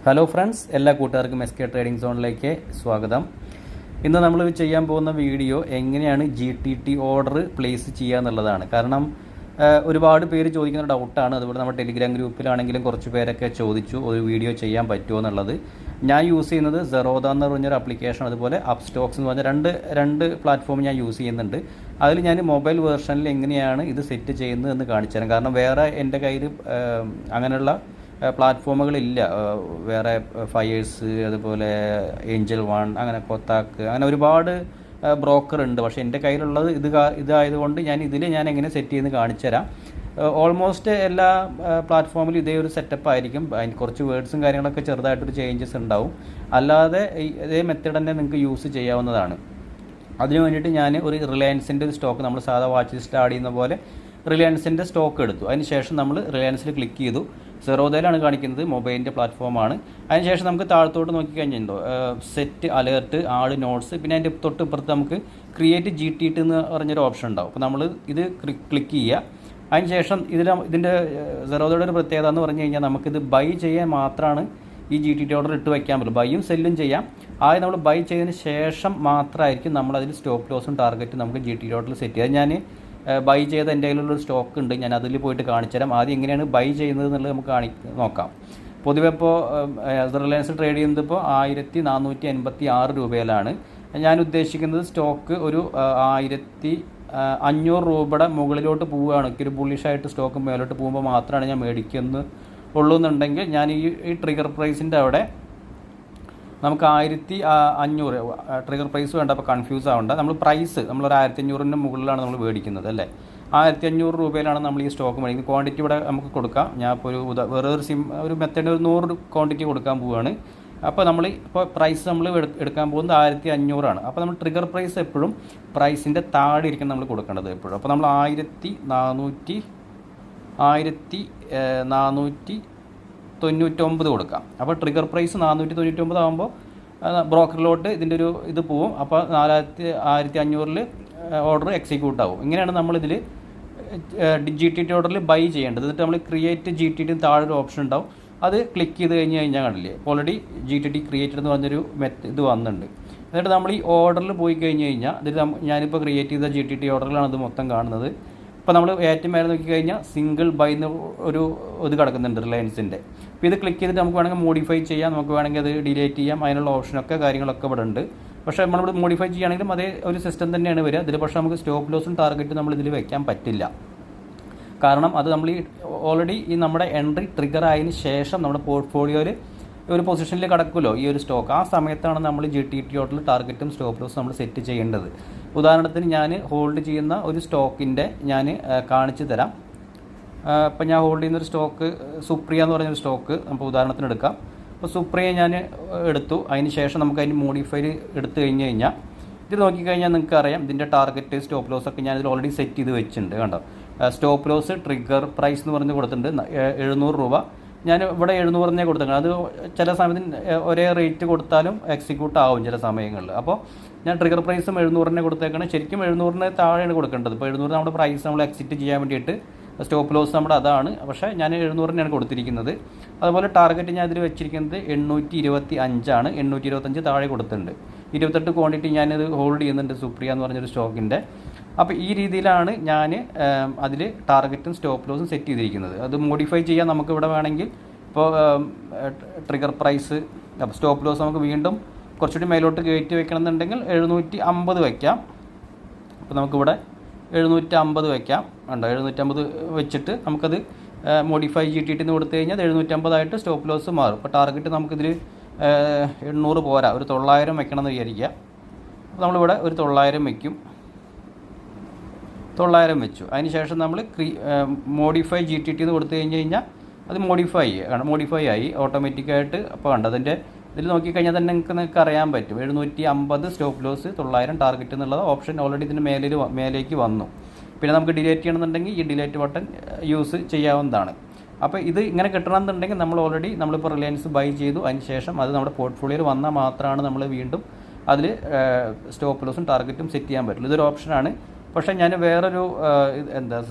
Hello friends, എല്ലാ കൂട്ടുകാർക്കും S K trading സോണിലേക്ക് സ്വാഗതം. ഇന്ന് നമ്മൾ ചെയ്യാൻ പോകുന്ന വീഡിയോ എങ്ങനെയാണ് GTT ഓർഡർ പ്ലേസ് ചെയ്യുക എന്നുള്ളതാണ്. കാരണം ഒരുപാട് പേര് ചോദിക്കുന്ന ഡൗട്ടാണ്. അതുപോലെ നമ്മുടെ ടെലിഗ്രാം ഗ്രൂപ്പിലാണെങ്കിലും കുറച്ച് പേരൊക്കെ ചോദിച്ചു ഒരു വീഡിയോ ചെയ്യാൻ പറ്റുമോ എന്നുള്ളത്. ഞാൻ യൂസ് ചെയ്യുന്നത് സെറോദ എന്ന് പറഞ്ഞൊരു ആപ്ലിക്കേഷൻ, അതുപോലെ അപ്സ്റ്റോക്സ് എന്ന് പറഞ്ഞ രണ്ട് പ്ലാറ്റ്ഫോം ഞാൻ യൂസ് ചെയ്യുന്നുണ്ട്. അതിൽ ഞാൻ മൊബൈൽ വേർഷനിൽ എങ്ങനെയാണ് ഇത് സെറ്റ് ചെയ്യുന്നത് എന്ന് കാണിച്ചു തരാം. കാരണം വേറെ എൻ്റെ കയ്യിൽ അങ്ങനെയുള്ള പ്ലാറ്റ്ഫോമുകളില്ല. വേറെ ഫയേഴ്സ്, അതുപോലെ ഏഞ്ചൽ വൺ, അങ്ങനെ കൊത്താക്ക്, അങ്ങനെ ഒരുപാട് ബ്രോക്കർ ഉണ്ട്. പക്ഷേ എൻ്റെ കയ്യിലുള്ളത് ഇതായതുകൊണ്ട് ഞാൻ എങ്ങനെ സെറ്റ് ചെയ്യുന്നത് കാണിച്ചു തരാം. ഓൾമോസ്റ്റ് എല്ലാ പ്ലാറ്റ്ഫോമിലും ഇതേ ഒരു സെറ്റപ്പ് ആയിരിക്കും. അതിന് കുറച്ച് വേർഡ്സും കാര്യങ്ങളൊക്കെ ചെറുതായിട്ടൊരു ചേഞ്ചസ് ഉണ്ടാവും. അല്ലാതെ ഇതേ മെത്തേഡ് തന്നെ നിങ്ങൾക്ക് യൂസ് ചെയ്യാവുന്നതാണ്. അതിന് വേണ്ടിയിട്ട് ഞാൻ ഒരു റിലയൻസിൻ്റെ ഒരു സ്റ്റോക്ക്, നമ്മൾ സാധാ വാച്ച് ലിസ്റ്റ് ആഡ് ചെയ്യുന്ന പോലെ റിലയൻസിൻ്റെ സ്റ്റോക്ക് എടുത്തു. അതിനുശേഷം നമ്മൾ റിലയൻസിൽ ക്ലിക്ക് ചെയ്തു. സെറോദയിലാണ് കാണിക്കുന്നത്, മൊബൈലിൻ്റെ പ്ലാറ്റ്ഫോമാണ്. അതിനുശേഷം നമുക്ക് താഴത്തോട്ട് നോക്കിക്കഴിഞ്ഞിട്ടുണ്ടോ സെറ്റ്, അലേർട്ട്, ആഡ്, നോട്ട്സ്, പിന്നെ അതിൻ്റെ തൊട്ടിപ്പുറത്ത് നമുക്ക് ക്രിയേറ്റ് GTT എന്ന് പറഞ്ഞൊരു ഓപ്ഷൻ ഉണ്ടാവും. അപ്പോൾ നമ്മൾ ഇത് ക്ലിക്ക് ചെയ്യുക. അതിനുശേഷം ഇതിൻ്റെ സെറോദയുടെ ഒരു പ്രത്യേകത എന്ന് പറഞ്ഞു കഴിഞ്ഞാൽ നമുക്കിത് ബൈ ചെയ്യാൻ മാത്രമാണ് ഈ GTT ഓർഡർ ഇട്ട് വയ്ക്കാൻ പറ്റും. ബൈയും സെല്ലും ചെയ്യാം. ആദ്യം നമ്മൾ ബൈ ചെയ്തതിന് ശേഷം മാത്രമായിരിക്കും നമ്മളതിൽ സ്റ്റോപ്പ് ലോസും ടാർഗറ്റും നമുക്ക് GTT ഓർഡറിൽ സെറ്റ് ചെയ്യാം. ഞാൻ ബൈ ചെയ്ത എൻ്റെ കയ്യിലുള്ളൊരു സ്റ്റോക്ക് ഉണ്ട്, ഞാൻ അതിൽ പോയിട്ട് കാണിച്ചു തരാം. ആദ്യം എങ്ങനെയാണ് ബൈ ചെയ്യുന്നത് എന്നുള്ളത് നമുക്ക് നോക്കാം. പൊതുവെ ഇപ്പോൾ റിലയൻസ് ട്രേഡ് ചെയ്യുന്നത് ഇപ്പോൾ 1486 രൂപയിലാണ്. ഞാൻ ഉദ്ദേശിക്കുന്നത് സ്റ്റോക്ക് ഒരു 1500 രൂപയുടെ മുകളിലോട്ട് പോവുകയാണ്. ഒരു ബുള്ളിഷായിട്ട് സ്റ്റോക്ക് മേലോട്ട് പോകുമ്പോൾ മാത്രമാണ് ഞാൻ മേടിക്കുന്നുള്ളൂ എന്നുണ്ടെങ്കിൽ ഞാൻ ഈ ട്രിഗർ പ്രൈസിൻ്റെ അവിടെ നമുക്ക് 1500 ട്രിഗർ പ്രൈസ് വേണ്ട. അപ്പോൾ കൺഫ്യൂസ് ആവേണ്ട. നമ്മളൊരു 1500-ന് മുകളിലാണ് നമ്മൾ മേടിക്കുന്നത് അല്ലേ. 1500 രൂപയിലാണ് നമ്മൾ ഈ സ്റ്റോക്ക് മേടിക്കുന്നത്. ക്വാണ്ടിറ്റി ഇവിടെ നമുക്ക് കൊടുക്കാം. ഞാൻ ഇപ്പോൾ ഒരു മെത്തേഡ് ഒരു 100 ക്വാണ്ടിറ്റി കൊടുക്കാൻ പോവുകയാണ്. അപ്പോൾ ഇപ്പോൾ പ്രൈസ് നമ്മൾ എടുക്കാൻ പോകുന്നത് 1500 അപ്പോൾ നമ്മൾ ട്രിഗർ പ്രൈസ് എപ്പോഴും പ്രൈസിൻ്റെ താഴെ ഇരിക്കണം നമ്മൾ കൊടുക്കേണ്ടത് എപ്പോഴും. അപ്പോൾ നമ്മൾ 1499 കൊടുക്കാം. അപ്പോൾ ട്രിഗർ പ്രൈസ് 499 ആകുമ്പോൾ ബ്രോക്കറിലോട്ട് ഇതിൻ്റെ ഒരു ഇത് പോവും. അപ്പോൾ 1500-ൽ ഓർഡർ എക്സിക്യൂട്ട് ആവും. ഇങ്ങനെയാണ് നമ്മളിതിൽ GTT ഓർഡറിൽ ബൈ ചെയ്യേണ്ടത്. എന്നിട്ട് നമ്മൾ ക്രിയേറ്റ് GTT താഴെ ഒരു ഓപ്ഷൻ ഉണ്ടാവും. അത് ക്ലിക്ക് ചെയ്ത് കഴിഞ്ഞാൽ കണ്ടില്ലേ, ഓൾറെഡി GTT ക്രിയേറ്റഡ് എന്ന് പറഞ്ഞൊരു ഇത് വന്നിട്ടുണ്ട്. എന്നിട്ട് നമ്മൾ ഈ ഓർഡറിൽ പോയി കഴിഞ്ഞാൽ ഇതിൽ ഞാനിപ്പോൾ ക്രിയേറ്റ് ചെയ്ത GTT ഓർഡറിലാണ് ഇത് മൊത്തം കാണുന്നത്. ഇപ്പോൾ നമ്മൾ ഏറ്റവും മേലെ നോക്കിക്കഴിഞ്ഞാൽ സിംഗിൾ ബൈ എന്ന് ഒരു ഇത് കിടക്കുന്നുണ്ട് റിലയൻസിൻ്റെ. അപ്പോൾ ഇത് ക്ലിക്ക് ചെയ്തിട്ട് നമുക്ക് വേണമെങ്കിൽ മോഡിഫൈ ചെയ്യാം, നമുക്ക് വേണമെങ്കിൽ അത് ഡിലീറ്റ് ചെയ്യാം. അതിനുള്ള കാര്യങ്ങളൊക്കെ ഇവിടെ ഉണ്ട്. പക്ഷേ നമ്മളിവിടെ മോഡിഫൈ ചെയ്യുകയാണെങ്കിലും അതേ ഒരു സിസ്റ്റം തന്നെയാണ് വരിക. ഇതിൽ പക്ഷേ നമുക്ക് സ്റ്റോപ്പ് ലോസും ടാർഗറ്റും നമ്മൾ ഇതിൽ വെക്കാൻ പറ്റില്ല. കാരണം അത് നമ്മൾ ഓൾറെഡി ഈ നമ്മുടെ എൻട്രി ട്രിഗർ ആയതിന് ശേഷം നമ്മുടെ പോർട്ട്ഫോളിയോയിൽ ഒരു പൊസിഷനിൽ കിടക്കുമല്ലോ ഈ ഒരു സ്റ്റോക്ക്. ആ സമയത്താണ് നമ്മൾ GTT ഓർഡറിൽ ടാർഗറ്റും സ്റ്റോപ്പ് ലോസും നമ്മൾ സെറ്റ് ചെയ്യേണ്ടത്. ഉദാഹരണത്തിന് ഞാൻ ഹോൾഡ് ചെയ്യുന്ന ഒരു സ്റ്റോക്കിൻ്റെ ഞാൻ കാണിച്ചു തരാം. ഇപ്പം ഞാൻ ഹോൾഡ് ചെയ്യുന്നൊരു സ്റ്റോക്ക് സുപ്രിയ എന്ന് പറഞ്ഞൊരു സ്റ്റോക്ക് നമുക്ക് ഉദാഹരണത്തിന് എടുക്കാം. അപ്പോൾ സുപ്രിയ ഞാൻ എടുത്തു. അതിന് ശേഷം നമുക്ക് അതിന് മോഡിഫൈ എടുത്തു കഴിഞ്ഞാൽ ഇത് നോക്കിക്കഴിഞ്ഞാൽ നിങ്ങൾക്ക് അറിയാം ഇതിൻ്റെ ടാർഗറ്റ് സ്റ്റോപ്പ് ലോസൊക്കെ ഞാനിതിൽ ഓൾറെഡി സെറ്റ് ചെയ്ത് വെച്ചിട്ടുണ്ട്. കണ്ടോ, സ്റ്റോപ്പ് ലോസ് ട്രിഗർ പ്രൈസ് എന്ന് പറഞ്ഞ് കൊടുത്തിട്ടുണ്ട് 700 രൂപ. ഞാൻ ഇവിടെ 700 കൊടുത്തേക്കണം. അത് ചില സമയത്ത് ഒരേ റേറ്റ് കൊടുത്താലും എക്സിക്യൂട്ട് ആവും ചില സമയങ്ങളിൽ. അപ്പോൾ ഞാൻ ട്രിഗർ പ്രൈസും 700 കൊടുത്തേക്കണം. ശരിക്കും 700 താഴെയാണ് കൊടുക്കേണ്ടത്. ഇപ്പോൾ 700 നമ്മുടെ പ്രൈസ് നമ്മൾ എക്സിറ്റ് ചെയ്യാൻ വേണ്ടിയിട്ട് സ്റ്റോപ്പ് ലോസ് നമ്മുടെ അതാണ്. പക്ഷേ ഞാൻ 700 കൊടുത്തിരിക്കുന്നത്. അതുപോലെ ടാർഗറ്റ് ഞാൻ ഇതിൽ വെച്ചിരിക്കുന്നത് 825 825 താഴെ കൊടുത്തിട്ടുണ്ട്. 28 ക്വാണ്ടിറ്റി ഞാനിത് ഹോൾഡ് ചെയ്യുന്നുണ്ട് സുപ്രിയ എന്ന് പറഞ്ഞൊരു സ്റ്റോക്കിൻ്റെ. അപ്പോൾ ഈ രീതിയിലാണ് ഞാൻ അതിൽ ടാർഗറ്റും സ്റ്റോപ്പ് ലോസും സെറ്റ് ചെയ്തിരിക്കുന്നത്. അത് മോഡിഫൈ ചെയ്യാൻ നമുക്ക് ഇവിടെ വേണമെങ്കിൽ ഇപ്പോൾ ട്രിഗർ പ്രൈസ് സ്റ്റോപ്പ് ലോസ് നമുക്ക് വീണ്ടും കുറച്ചുകൂടി മേലോട്ട് കയറ്റി വെക്കണമെന്നുണ്ടെങ്കിൽ 750 വയ്ക്കാം. അപ്പോൾ നമുക്കിവിടെ 750 വയ്ക്കാം. ഉണ്ടോ, 750 വെച്ചിട്ട് നമുക്കത് മോഡിഫൈ GTT എന്ന് കൊടുത്തു കഴിഞ്ഞാൽ 750 സ്റ്റോപ്പ് ലോസ് മാറും. അപ്പോൾ ടാർഗറ്റ് നമുക്കിതിൽ 800 പോരാ, ഒരു 900 വെക്കണമെന്ന് വിചാരിക്കുക. അപ്പോൾ നമ്മളിവിടെ ഒരു 900 വയ്ക്കും. 900 വെച്ചു. അതിന് ശേഷം നമ്മൾ മോഡിഫൈ GTT എന്ന് കൊടുത്തു കഴിഞ്ഞാൽ അത് മോഡിഫൈ ആയി ഓട്ടോമാറ്റിക്കായിട്ട്. അപ്പോൾ കണ്ടോ, അതിൻ്റെ ഇതിൽ നോക്കിക്കഴിഞ്ഞാൽ തന്നെ നിങ്ങൾക്ക് അറിയാൻ പറ്റും 750 സ്റ്റോപ്പ് ലോസ് 900 ടാർഗറ്റ് എന്നുള്ളത് ഓപ്ഷൻ ഓൾറെഡി ഇതിൻ്റെ മേലേക്ക് വന്നു. പിന്നെ നമുക്ക് ഡിലീറ്റ് ചെയ്യണമെന്നുണ്ടെങ്കിൽ ഈ ഡിലീറ്റ് ബട്ടൺ യൂസ് ചെയ്യാവുന്നതാണ്. അപ്പോൾ ഇത് ഇങ്ങനെ കിട്ടണമെന്നുണ്ടെങ്കിൽ നമ്മളിപ്പോൾ റിലയൻസ് ബൈ ചെയ്തു. അതിന് ശേഷം അത് നമ്മുടെ പോർട്ട്ഫോളിയോയിൽ വന്നാൽ മാത്രമാണ് നമ്മൾ വീണ്ടും അതിൽ സ്റ്റോപ്പ് ലോസും ടാർഗറ്റും സെറ്റ് ചെയ്യാൻ പറ്റുള്ളൂ. ഇതൊരു ഓപ്ഷനാണ്. പക്ഷേ ഞാൻ വേറൊരു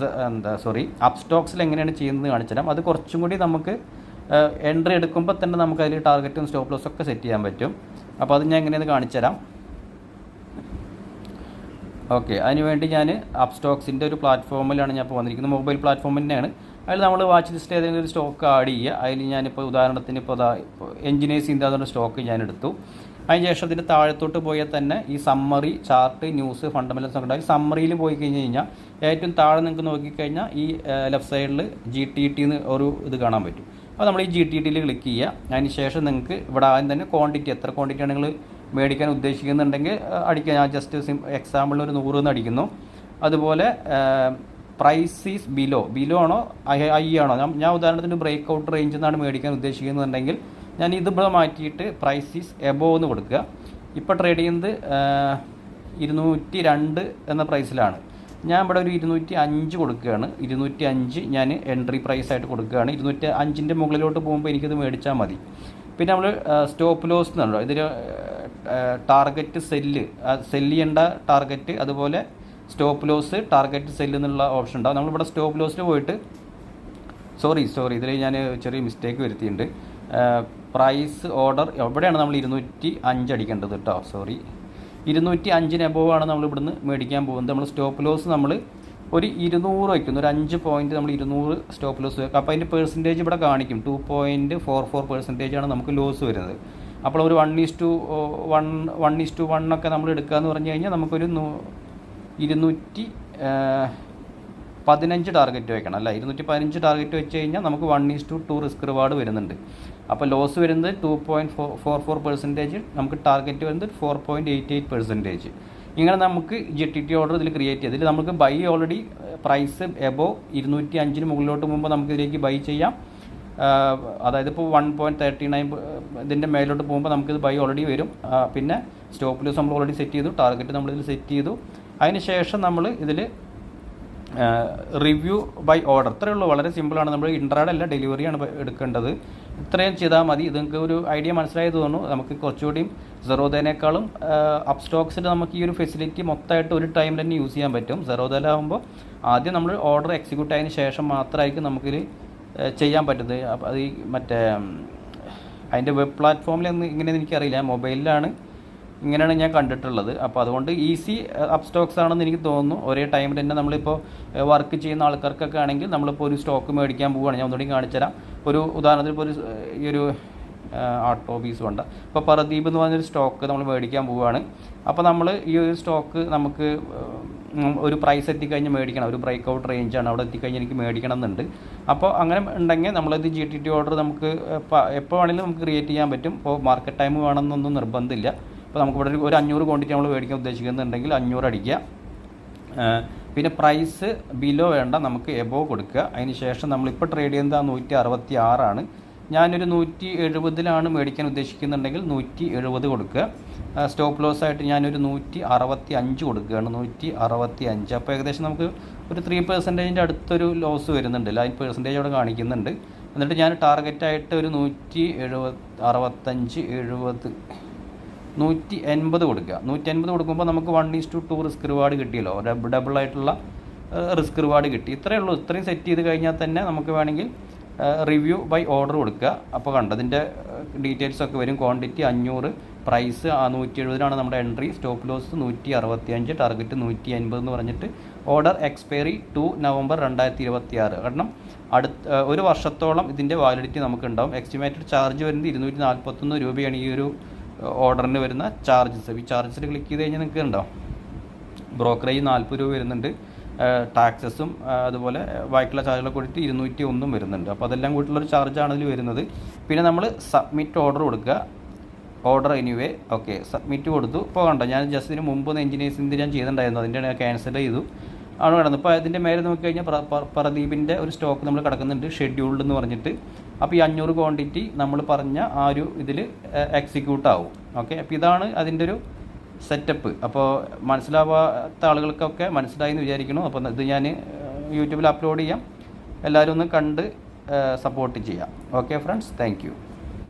അപ്സ്റ്റോക്സിൽ എങ്ങനെയാണ് ചെയ്യുന്നത് കാണിച്ചു തരാം. അത് കുറച്ചും കൂടി നമുക്ക് എൻട്രി എടുക്കുമ്പോൾ തന്നെ നമുക്ക് അതിൽ ടാർഗറ്റും സ്റ്റോപ്പ് ലോസും ഒക്കെ സെറ്റ് ചെയ്യാൻ പറ്റും. അപ്പോൾ അത് ഞാൻ എങ്ങനെയെന്ന് കാണിച്ചു തരാം. ഓക്കെ, അതിനുവേണ്ടി ഞാൻ അപ്സ്റ്റോക്സിൻ്റെ ഒരു പ്ലാറ്റ്ഫോമിലാണ് ഞാൻ ഇപ്പോൾ വന്നിരിക്കുന്നത്. മൊബൈൽ പ്ലാറ്റ്ഫോം തന്നെയാണ്. അതിൽ നമ്മൾ വാച്ച് ലിസ്റ്റ് ഏതെങ്കിലും ഒരു സ്റ്റോക്ക് ആഡ് ചെയ്യുക. അതിൽ ഞാനിപ്പോൾ ഉദാഹരണത്തിന് ഇപ്പോൾ എഞ്ചിനീയേഴ്സ് ഇന്ത്യ സ്റ്റോക്ക് ഞാൻ എടുത്തു. അതിനുശേഷം അതിൻ്റെ താഴത്തോട്ട് പോയാൽ തന്നെ ഈ സമ്മറി, ചാർട്ട്, ന്യൂസ്, ഫണ്ടമെൻ്റൽസ് ഒക്കെ ഉണ്ടായി. സമ്മറിയിൽ പോയി കഴിഞ്ഞാൽ ഏറ്റവും താഴെ നിങ്ങൾക്ക് നോക്കിക്കഴിഞ്ഞാൽ ഈ ലെഫ്റ്റ് സൈഡിൽ GTT എന്ന് ഒരു ഇത് കാണാൻ പറ്റും. അപ്പോൾ നമ്മൾ ഈ GTTയിൽ ക്ലിക്ക് ചെയ്യുക. അതിന് ശേഷം നിങ്ങൾക്ക് ഇവിടെ ആദ്യം തന്നെ ക്വാണ്ടിറ്റി, എത്ര ക്വാണ്ടിറ്റിയാണ് നിങ്ങൾ മേടിക്കാൻ ഉദ്ദേശിക്കുന്നുണ്ടെങ്കിൽ അടിക്കുക. ഞാൻ ജസ്റ്റ് എക്സാമ്പിളിന് ഒരു 100 എന്ന് അടിക്കുന്നു. അതുപോലെ പ്രൈസ് ഈസ് ബിലോ ആണോ ഹൈ ആണോ, ഞാൻ ഉദാഹരണത്തിന് ബ്രേക്ക് ഔട്ട് റേഞ്ചിൽ നിന്നാണ് മേടിക്കാൻ ഉദ്ദേശിക്കുന്നുണ്ടെങ്കിൽ ഞാൻ ഇതിവിടെ മാറ്റിയിട്ട് പ്രൈസ് ഈസ് എബോ എന്ന് കൊടുക്കുക. ഇപ്പോൾ ട്രേഡ് ചെയ്യുന്നത് 202 എന്ന പ്രൈസിലാണ്. ഞാൻ ഇവിടെ ഒരു 205 കൊടുക്കുകയാണ്. 205 ഞാൻ എൻട്രി പ്രൈസായിട്ട് കൊടുക്കുകയാണ്. 205ൻ്റെ മുകളിലോട്ട് പോകുമ്പോൾ എനിക്കിത് മേടിച്ചാൽ മതി. പിന്നെ നമ്മൾ സ്റ്റോപ്പ് ലോസ് എന്നുണ്ടോ, ഇതിൽ ടാർഗറ്റ് സെല്ല് ചെയ്യേണ്ട ടാർഗറ്റ്, അതുപോലെ സ്റ്റോപ്പ് ലോസ്, ടാർഗറ്റ് സെല്ല് എന്നുള്ള ഓപ്ഷൻ ഉണ്ടാവും. നമ്മളിവിടെ സ്റ്റോപ്പ് ലോസിൽ പോയിട്ട് സോറി ഇതിൽ ഞാൻ ചെറിയ മിസ്റ്റേക്ക് വരുത്തിയിട്ടുണ്ട്. പ്രൈസ് ഓർഡർ എവിടെയാണ് നമ്മൾ 205 അടിക്കേണ്ടത് കേട്ടോ. 205 എബോവ് ആണ് നമ്മൾ ഇവിടുന്ന് മേടിക്കാൻ പോകുന്നത്. നമ്മൾ സ്റ്റോപ്പ് ലോസ് നമ്മൾ ഒരു 200 വയ്ക്കുന്നു. ഒരു 5 പോയിൻറ്റ് നമ്മൾ 200 സ്റ്റോപ്പ് ലോസ് വയ്ക്കും. അപ്പോൾ അതിൻ്റെ പെർസെൻറ്റേജ് ഇവിടെ കാണിക്കും. 2.44% ആണ് നമുക്ക് ലോസ് വരുന്നത്. അപ്പോൾ ഒരു 1:1 ഒക്കെ നമ്മൾ എടുക്കുക എന്ന് പറഞ്ഞു കഴിഞ്ഞാൽ നമുക്കൊരു 215 ടാർഗറ്റ് വയ്ക്കണം. അല്ല, 215 ടാർഗറ്റ് വെച്ച് കഴിഞ്ഞാൽ നമുക്ക് 1:2 റിസ്ക് റിവാർഡ് വരുന്നുണ്ട്. അപ്പോൾ ലോസ് വരുന്നത് 2.44%, നമുക്ക് ടാർഗറ്റ് വരുന്നത് 4.88%. ഇങ്ങനെ നമുക്ക് GTT ഓർഡർ ഇതിൽ ക്രിയേറ്റ് ചെയ്ത്, ഇതിൽ നമുക്ക് ബൈ ഓൾറെഡി പ്രൈസ് എബോ 205 മുകളിലോട്ട് പോകുമ്പോൾ നമുക്ക് ഇതിലേക്ക് ബൈ ചെയ്യാം. അതായത് ഇപ്പോൾ 1.39 ഇതിൻ്റെ മേലോട്ട് പോകുമ്പോൾ നമുക്കിത് ബൈ ഓൾറെഡി വരും. പിന്നെ സ്റ്റോപ്പ് ലോസ് നമ്മൾ ഓൾറെഡി സെറ്റ് ചെയ്തു, ടാർഗറ്റ് നമ്മളിതിൽ സെറ്റ് ചെയ്തു. അതിന് ശേഷം നമ്മൾ ഇതിൽ റിവ്യൂ ബൈ ഓർഡർ, ഇത്രയേ ഉള്ളൂ. വളരെ സിമ്പിളാണ്. നമ്മൾ ഇൻട്രാഡേ അല്ല, ഡെലിവറിയാണ് എടുക്കേണ്ടത്. ഇത്രയും ചെയ്താൽ മതി. ഇത് നിങ്ങൾക്ക് ഒരു ഐഡിയ മനസ്സിലായി തോന്നുന്നു. നമുക്ക് കുറച്ചുകൂടിയും സെറോദേനേക്കാളും അപ്സ്റ്റോക്സിൽ നമുക്ക് ഈ ഒരു ഫെസിലിറ്റി മൊത്തമായിട്ട് ഒരു ടൈമിൽ തന്നെ യൂസ് ചെയ്യാൻ പറ്റും. സെറോദയിലാകുമ്പോൾ ആദ്യം നമ്മൾ ഓർഡർ എക്സിക്യൂട്ട് ആയതിനു ശേഷം മാത്രമായിരിക്കും നമുക്കിത് ചെയ്യാൻ പറ്റുന്നത്. അപ്പോൾ അത് മറ്റേ അതിൻ്റെ വെബ് പ്ലാറ്റ്ഫോമിൽ ഇങ്ങനെയെന്ന് എനിക്കറിയില്ല, മൊബൈലിലാണ് ഇങ്ങനെയാണ് ഞാൻ കണ്ടിട്ടുള്ളത്. അപ്പോൾ അതുകൊണ്ട് ഈസി അപ്സ്റ്റോക്സ് ആണെന്ന് എനിക്ക് തോന്നുന്നു. ഒരേ ടൈമിൽ തന്നെ നമ്മളിപ്പോൾ വർക്ക് ചെയ്യുന്ന ആൾക്കാർക്കൊക്കെ ആണെങ്കിൽ നമ്മളിപ്പോൾ ഒരു സ്റ്റോക്ക് മേടിക്കാൻ പോവുകയാണ്. ഞാൻ ഒന്നുകൂടി കാണിച്ചു തരാം. ഒരു ഉദാഹരണത്തിന് ഇപ്പോൾ ഈ ഒരു ഓട്ടോബീസ് വേണ്ട, ഇപ്പോൾ പരദീപ് എന്ന് പറഞ്ഞൊരു സ്റ്റോക്ക് നമ്മൾ മേടിക്കാൻ പോവുകയാണ്. അപ്പോൾ നമ്മൾ ഈ ഒരു സ്റ്റോക്ക് നമുക്ക് ഒരു പ്രൈസ് എത്തിക്കഴിഞ്ഞ് മേടിക്കണം. ഒരു ബ്രേക്ക് ഔട്ട് റേഞ്ചാണ്, അവിടെ എത്തിക്കഴിഞ്ഞ് എനിക്ക് മേടിക്കണം എന്നുണ്ട്. അപ്പോൾ അങ്ങനെ ഉണ്ടെങ്കിൽ നമ്മളത് GTT ഓർഡർ നമുക്ക് എപ്പോൾ വേണമെങ്കിലും നമുക്ക് ക്രിയേറ്റ് ചെയ്യാൻ പറ്റും. ഇപ്പോൾ മാർക്കറ്റ് ടൈം വേണമെന്നൊന്നും നിർബന്ധമില്ല. അപ്പോൾ നമുക്ക് ഇവിടെ ഒരു 500 ക്വാണ്ടിറ്റി നമ്മൾ മേടിക്കാൻ ഉദ്ദേശിക്കുന്നുണ്ടെങ്കിൽ 500 അടിക്കുക. പിന്നെ പ്രൈസ് ബിലോ വേണ്ട, നമുക്ക് എബോ കൊടുക്കുക. അതിന് ശേഷം നമ്മളിപ്പോൾ ട്രേഡ് ചെയ്യുന്നത് 166 ആണ്. ഞാനൊരു 170 മേടിക്കാൻ ഉദ്ദേശിക്കുന്നുണ്ടെങ്കിൽ 170 കൊടുക്കുക. സ്റ്റോപ്പ് ലോസ് ആയിട്ട് ഞാനൊരു 165 കൊടുക്കുകയാണ്. 165. അപ്പോൾ ഏകദേശം നമുക്ക് ഒരു 3% അടുത്തൊരു ലോസ് വരുന്നുണ്ട്. 9% അവിടെ കാണിക്കുന്നുണ്ട്. എന്നിട്ട് ഞാൻ ടാർഗറ്റായിട്ട് ഒരു 180 കൊടുക്കുക. 180 കൊടുക്കുമ്പോൾ നമുക്ക് 1:2 റിസ്ക് റിവാർഡ് കിട്ടിയല്ലോ. ഡബിളായിട്ടുള്ള റിസ്ക് റിവാർഡ് കിട്ടി. ഇത്രയേ ഉള്ളൂ. ഇത്രയും സെറ്റ് ചെയ്ത് കഴിഞ്ഞാൽ തന്നെ നമുക്ക് വേണമെങ്കിൽ റിവ്യൂ ബൈ ഓർഡർ കൊടുക്കുക. അപ്പോൾ കണ്ടതിൻ്റെ ഡീറ്റെയിൽസൊക്കെ വരും. ക്വാണ്ടിറ്റി 500, പ്രൈസ് 170 നമ്മുടെ എൻട്രി, സ്റ്റോപ്പ് ലോസ് 165, ടാർഗറ്റ് 180 എന്ന് പറഞ്ഞിട്ട് ഓർഡർ എക്സ്പയറി 2 നവംബർ 2026. കാരണം ഒരു വർഷത്തോളം ഇതിൻ്റെ വാലിഡിറ്റി നമുക്കുണ്ടാവും. എസ്റ്റിമേറ്റഡ് ചാർജ് വരുന്നത് 241 രൂപയാണ് ഈ ഒരു ഓർഡറിന് വരുന്ന ചാർജസ്. ഈ ചാർജസിൽ ക്ലിക്ക് ചെയ്ത് കഴിഞ്ഞാൽ നിങ്ങൾക്ക് ഉണ്ടാവും ബ്രോക്കറേജ് 40 രൂപ വരുന്നുണ്ട്. ടാക്സസും അതുപോലെ ബാക്കിയുള്ള ചാർജുകളൊക്കെ കൂടിയിട്ട് 201 വരുന്നുണ്ട്. അപ്പോൾ അതെല്ലാം കൂട്ടിയുള്ളൊരു ചാർജാണ് ഇതിൽ വരുന്നത്. പിന്നെ നമ്മൾ സബ്മിറ്റ് ഓർഡർ കൊടുക്കുക. ഓർഡർ എനിവേ ഓക്കെ സബ്മിറ്റ് കൊടുത്തു. ഇപ്പോൾ കണ്ടോ, ഞാൻ ജസ്റ്റ് ഇതിന് മുമ്പ് എഞ്ചിനീയേഴ്സിൻ്റെ ഞാൻ ചെയ്തിട്ടുണ്ടായിരുന്നു, അതിൻ്റെ ക്യാൻസൽ ചെയ്തു ആണ് കിടന്നത്. ഇപ്പോൾ അതിൻ്റെ മേലെ നോക്കി കഴിഞ്ഞാൽ പ്രദീപിൻ്റെ ഒരു സ്റ്റോക്ക് നമ്മൾ കിടക്കുന്നുണ്ട്, ഷെഡ്യൂൾഡ് എന്ന് പറഞ്ഞിട്ട്. അപ്പോൾ ഈ 500 ക്വാണ്ടിറ്റി നമ്മൾ പറഞ്ഞ ആ ഒരു ഇതിൽ എക്സിക്യൂട്ട് ആവും. ഓക്കെ, അപ്പോൾ ഇതാണ് അതിൻ്റെ ഒരു സെറ്റപ്പ്. അപ്പോൾ മനസ്സിലാവാത്ത ആളുകൾക്കൊക്കെ മനസ്സിലായി എന്ന് വിചാരിക്കുന്നു. അപ്പോൾ ഇത് ഞാൻ യൂട്യൂബിൽ അപ്ലോഡ് ചെയ്യാം. എല്ലാവരും ഒന്ന് കണ്ട് സപ്പോർട്ട് ചെയ്യാം. Okay friends, thank you.